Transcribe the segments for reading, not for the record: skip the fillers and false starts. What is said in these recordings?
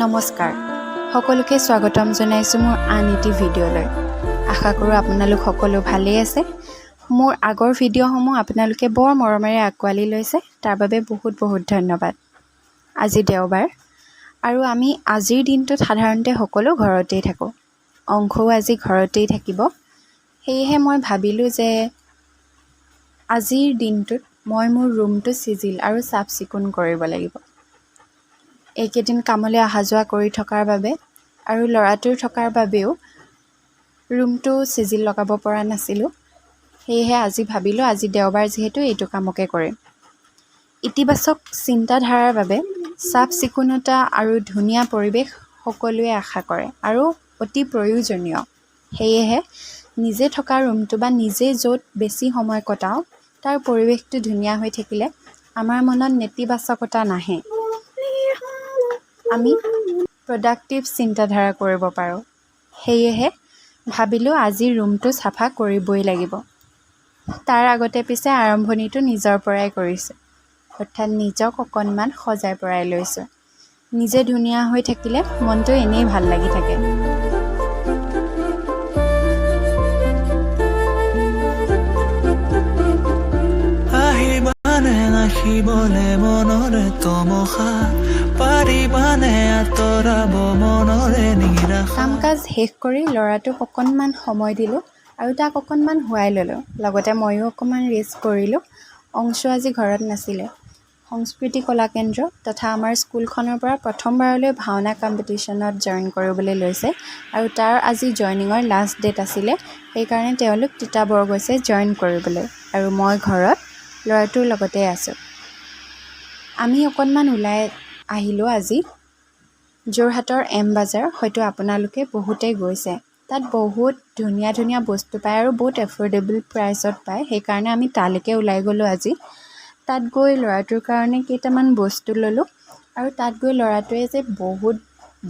নমস্কাৰ সকলোকে স্বাগতম জনাইছোঁ মোৰ আন এটি ভিডিঅ'লৈ। আশা কৰোঁ আপোনালোক সকলো ভালেই আছে। মোৰ আগৰ ভিডিঅ'সমূহ আপোনালোকে বৰ মৰমেৰে আঁকোৱালি লৈছে, তাৰ বাবে বহুত বহুত ধন্যবাদ। আজি দেওবাৰ আৰু আমি আজিৰ দিনটোত সাধাৰণতে সকলো ঘৰতেই থাকোঁ। অংশও আজি ঘৰতেই থাকিব। সেয়েহে মই ভাবিলোঁ যে আজিৰ দিনটোত মই মোৰ ৰুমটো চিজিল আৰু চাফ চিকুণ কৰিব লাগিব। এইকেইদিন কামলৈ অহা যোৱা কৰি থকাৰ বাবে আৰু ল'ৰাটোৰ থকাৰ বাবেও ৰুমটো চিজিল লগাব পৰা নাছিলোঁ। সেয়েহে আজি ভাবিলোঁ আজি দেওবাৰ যিহেতু এইটো কামকে কৰিম। ইতিবাচক চিন্তাধাৰাৰ বাবে চাফ চিকুণতা আৰু ধুনীয়া পৰিৱেশ সকলোৱে আশা কৰে আৰু অতি প্ৰয়োজনীয়। সেয়েহে নিজে থকা ৰুমটো বা নিজে য'ত বেছি সময় কটাওঁ তাৰ পৰিৱেশটো ধুনীয়া হৈ থাকিলে আমাৰ মনত নেতিবাচকতা নাহে। আমি প্ৰডাক্টিভ চিন্তাধাৰা কৰিব পাৰোঁ। সেয়েহে ভাবিলোঁ আজি ৰুমটো চাফা কৰিবই লাগিব। তাৰ আগতে পিছে আৰম্ভণিটো নিজৰ পৰাই কৰিছোঁ, অৰ্থাৎ নিজক অকণমান সজাই পৰাই লৈছোঁ। নিজে ধুনীয়া হৈ থাকিলে মনটো এনেই ভাল লাগি থাকে। আহিবলে মনৰে তমসা পাৰিবানে আঁতৰাব মনৰে নিৰাশা। কাম কাজ শেষ কৰি ল'ৰাটোক অকণমান সময় দিলোঁ আৰু তাক অকণমান শুৱাই ল'লোঁ। লগতে ময়ো অকণমান ৰেষ্ট কৰিলোঁ। অংশু আজি ঘৰত নাছিলে। সংস্কৃতি কলা কেন্দ্ৰ তথা আমাৰ স্কুলখনৰ পৰা প্ৰথমবাৰলৈ ভাওনা কম্পিটিশ্যনত জইন কৰিবলৈ লৈছে আৰু তাৰ আজি জইনিঙৰ লাষ্ট ডেট আছিলে। সেইকাৰণে তেওঁলোক তিতাবৰ গৈছে জইন কৰিবলৈ আৰু মই ঘৰত ল'ৰাটোৰ লগতে আছোঁ। আমি অকণমান ওলাই আহিলোঁ আজি যোৰহাটৰ এম বাজাৰ। হয়তো আপোনালোকে বহুতেই গৈছে। তাত বহুত ধুনীয়া ধুনীয়া বস্তু পায় আৰু বহুত এফৰ্ডেবল প্ৰাইচত পায়। সেইকাৰণে আমি তালৈকে ওলাই গ'লোঁ আজি। তাত গৈ ল'ৰাটোৰ কাৰণে কেইটামান বস্তু ল'লোঁ আৰু তাত গৈ ল'ৰাটোৱে যে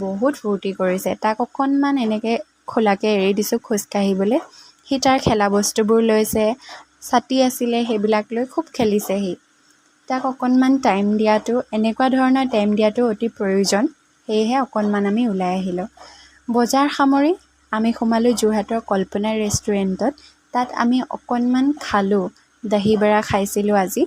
বহুত ফূৰ্তি কৰিছে। তাক অকণমান এনেকৈ খোলাকৈ এৰি দিছোঁ খোজকাঢ়িবলৈ। সি তাৰ খেলা বস্তুবোৰ লৈছে, ছাতি আছিলে সেইবিলাক লৈ খুব খেলিছে সি। তাক অকণমান টাইম দিয়াটো, এনেকুৱা ধৰণৰ টাইম দিয়াটো অতি প্ৰয়োজন। সেয়েহে অকণমান আমি ওলাই আহিলোঁ। বজাৰ সামৰি আমি সোমালোঁ যোৰহাটৰ কল্পনা ৰেষ্টুৰেণ্টত। তাত আমি অকণমান খালোঁ, দহি বৰা খাইছিলোঁ আজি।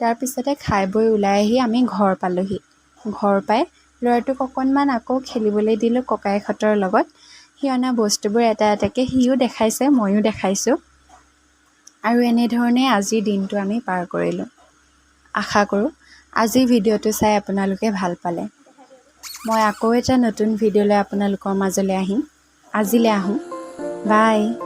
তাৰপিছতে খাই বৈ ওলাই আহি আমি ঘৰ পালোঁহি। ঘৰ পাই ল'ৰাটোক অকণমান আকৌ খেলিবলৈ দিলোঁ ককায়েকহঁতৰ লগত। সি অনা বস্তুবোৰ এটা এটাকৈ সিও দেখাইছে, ময়ো দেখাইছোঁ আৰু এনেধৰণে আজিৰ দিনটো আমি পাৰ কৰিলোঁ। আশা কৰোঁ আজিৰ ভিডিঅ'টো চাই আপোনালোকে ভাল পালে। মই আকৌ এটা নতুন ভিডিঅ' লৈ আপোনালোকৰ মাজলৈ আহিম। আজিলৈ আহোঁ। বাই।